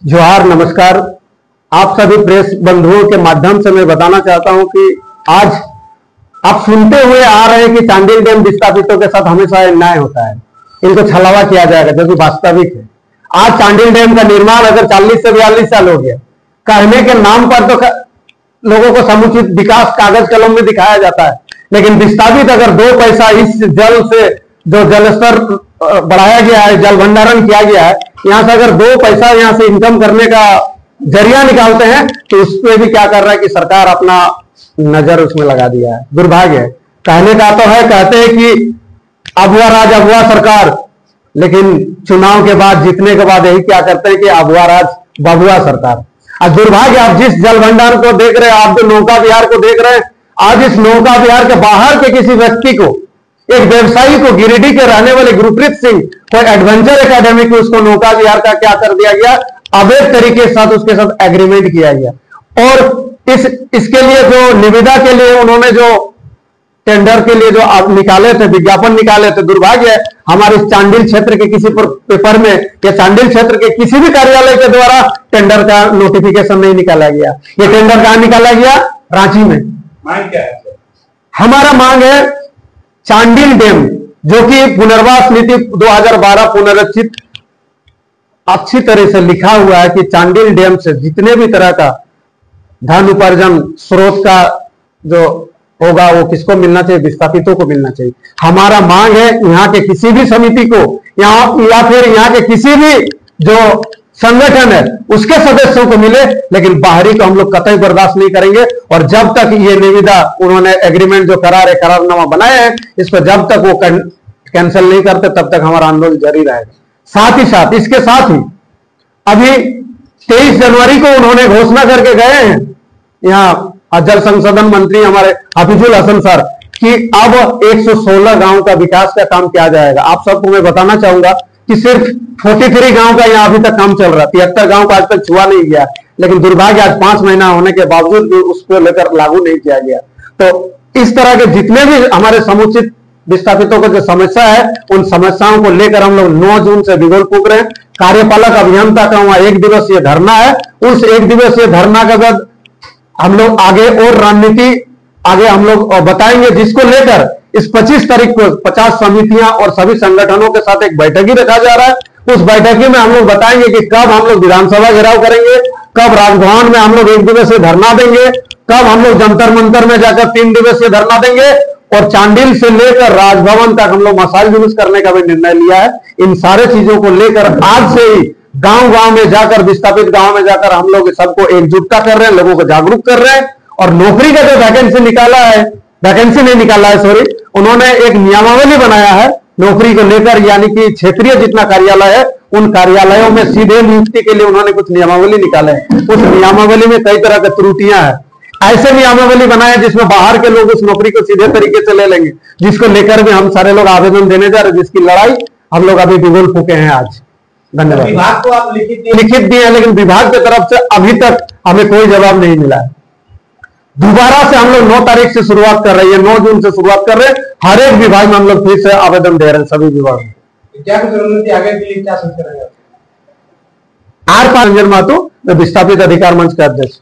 जोहार, नमस्कार। आप सभी प्रेस बंधुओं के माध्यम से मैं बताना चाहता हूं कि आज आप सुनते हुए आ रहे हैं कि चांडिल डैम विस्थापितों के साथ हमेशा अन्याय होता है, इनको छलावा किया जाएगा, जो कि वास्तविक है। आज चांडिल डैम का निर्माण अगर 40 से 42 साल हो गया, कहने के नाम पर तो लोगों को समुचित विकास कागज कलम में दिखाया जाता है, लेकिन विस्थापित अगर 2 पैसा इस जल से जो जलस्तर बढ़ाया गया है, जल भंडारण किया गया है, यहां से अगर 2 पैसा यहां से इनकम करने का जरिया निकालते हैं तो उस पर भी क्या कर रहा है कि सरकार अपना नजर उसमें लगा दिया है। दुर्भाग्य है। कहने का तो है, कहते हैं कि अबुआ राज अबुआ सरकार, लेकिन चुनाव के बाद जीतने के बाद यही क्या करते हैं कि अबुआ राज बबुआ सरकार। आज दुर्भाग्य, आप जिस जल भंडार को देख रहे हैं, आप जो नौका विहार को देख रहे हैं, आज इस नौका विहार के बाहर के किसी व्यक्ति को, एक व्यवसायी को, गिरिडीह के रहने वाले गुरप्रीत सिंह, कोई एडवेंचर एकेडमी को उसको नौका विहार का क्या कर दिया गया, अवैध तरीके के साथ उसके साथ एग्रीमेंट किया गया। और इसके लिए जो निविदा के लिए उन्होंने जो टेंडर के लिए जो निकाले थे, विज्ञापन निकाले थे, दुर्भाग्य है हमारे इस चांडिल क्षेत्र के किसी पेपर में या चांडिल क्षेत्र के किसी भी कार्यालय के द्वारा टेंडर का नोटिफिकेशन नहीं निकाला गया। ये टेंडर कहां निकाला गया? रांची में। मांग क्या है? हमारा मांग है चांडिल डैम, जो कि पुनर्वास नीति 2012 पुनरीक्षित अच्छी तरह से लिखा हुआ है कि चांडिल डैम से जितने भी तरह का धन उपार्जन स्रोत का जो होगा वो किसको मिलना चाहिए? विस्थापितों को मिलना चाहिए। हमारा मांग है यहाँ के किसी भी समिति को या फिर यहाँ के किसी भी जो संगठन है उसके सदस्यों को मिले, लेकिन बाहरी को हम लोग कतई बर्दाश्त नहीं करेंगे। और जब तक ये निविदा उन्होंने एग्रीमेंट जो करारनामा बनाया है, इसको जब तक वो कैंसिल नहीं करते तब तक हमारा आंदोलन जारी रहेगा। साथ ही साथ इसके साथ ही अभी 23 जनवरी को उन्होंने घोषणा करके गए हैं यहाँ जल संसाधन मंत्री हमारे हफीजुल हसन सर कि अब 116 गांव का विकास का काम किया जाएगा। आप सबको मैं बताना चाहूंगा कि सिर्फ 43 गांव का यहाँ अभी तक काम चल रहा है, 73 गांव का आज तक छुआ नहीं गया, लेकिन दुर्भाग्य आज 5 महीना होने के बावजूद भी उसको लेकर लागू नहीं किया गया। तो इस तरह के जितने भी हमारे समुचित विस्थापितों को जो समस्या है, उन समस्याओं को लेकर हम लोग 9 जून से बिगुल फूंक रहे हैं। कार्यपालक अभियंता का वहां 1 दिवसीय धरना है। उस 1 दिवसीय धरना के बाद हम लोग आगे और रणनीति आगे हम लोग बताएंगे, जिसको लेकर इस 25 तारीख को 50 समितियां और सभी संगठनों के साथ एक बैठक रखा जा रहा है। उस बैठक में हम लोग बताएंगे कि कब हम लोग विधानसभा घेराव करेंगे, कब राजभवन में हम लोग 1 दिवसीय धरना देंगे, कब हम लोग जंतर मंतर में जाकर 3 दिवसीय धरना देंगे, और चांडिल से लेकर राजभवन तक हम लोग मसाइल जुलूस करने का भी निर्णय लिया है। इन सारे चीजों को लेकर आज से ही गांव गांव में जाकर, विस्थापित गांव में जाकर हम लोग सबको एकजुटता कर रहे हैं, लोगों को जागरूक कर रहे हैं। और नौकरी का जो वैकेंसी निकाला है, वैकेंसी नहीं निकाला है सॉरी, उन्होंने एक नियमावली बनाया है नौकरी को लेकर, यानी कि क्षेत्रीय जितना कार्यालय है उन कार्यालयों में सीधे नियुक्ति के लिए उन्होंने कुछ नियमावली निकाले हैं। उस नियमावली में कई तरह की त्रुटियां हैं। ऐसे नियमावली बनाए जिसमें बाहर के लोग उस नौकरी को सीधे तरीके से ले लेंगे, जिसको लेकर भी हम सारे लोग आवेदन देने जा रहे हैं, जिसकी लड़ाई हम लोग अभी बिगुल फूके हैं आज। धन्यवाद। विभाग को आप लिखित दिए हैं, लेकिन विभाग की तरफ से अभी तक हमें कोई जवाब नहीं मिला है। दोबारा से हम लोग 9 तारीख से शुरुआत कर रहे हैं, 9 जून से शुरुआत कर रहे हैं। हर एक विभाग में हम लोग फिर से आवेदन दे रहे हैं, सभी विभाग में। क्या रणनीति आगे के लिए क्या सोच रहे हैं? रंजन महतो, विस्थापित अधिकार मंच का अध्यक्ष।